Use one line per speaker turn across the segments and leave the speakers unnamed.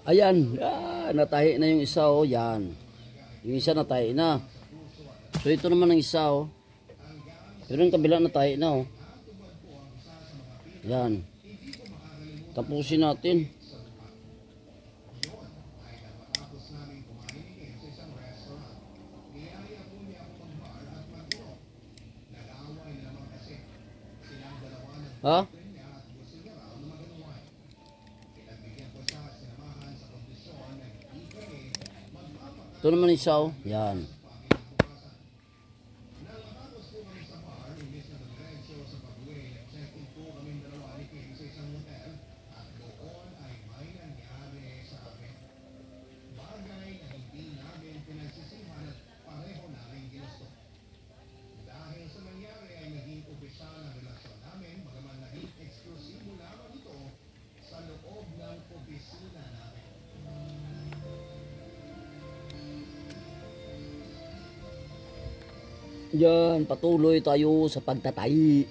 Ayan, natahi na yung isa oh, yan. Yung isa natahi na. So ito naman ang isa oh. Pero yung kabila natahi na oh. Yan. Tapusin natin. Ha? Ito naman isa oh. Yan. Yan, patuloy tayo sa pagtatay.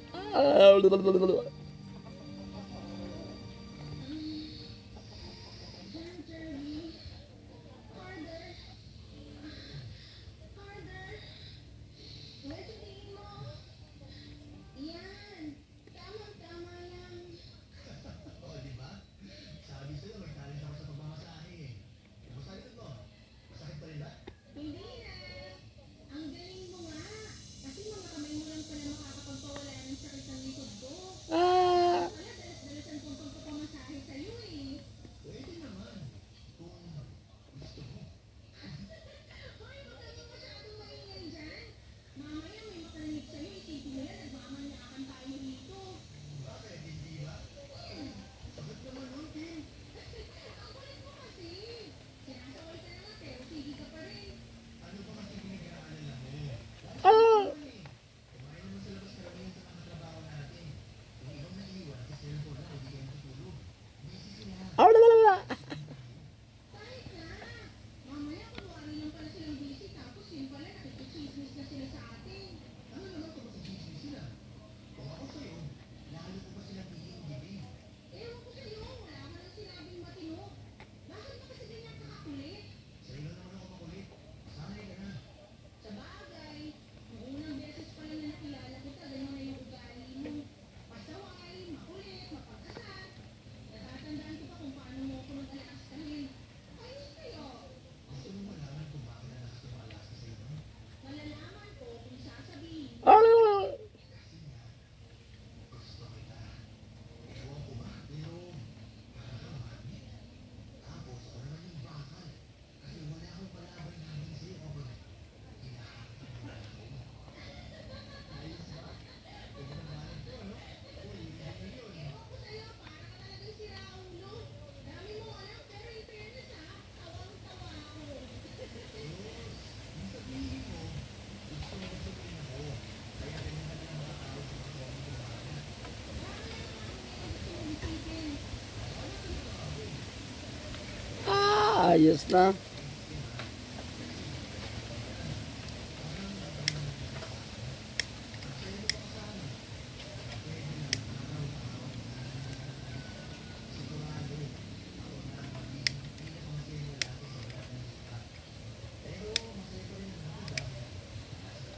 Ayos na.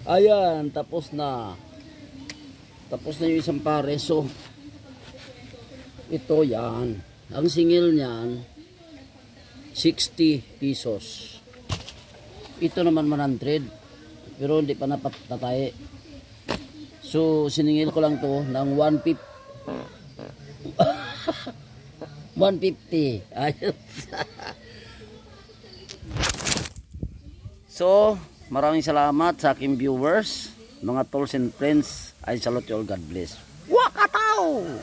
Ayan, tapos na. Tapos na yung isang pare. So, ito yan. Ang singil niyan, 60 pesos. Ito naman 100. Pero hindi pa napatatay. So, siningil ko lang to ng 150. 150. Ayos. So, maraming salamat sa aking viewers. Mga tolls and friends. I salute you all. God bless. Wakataw!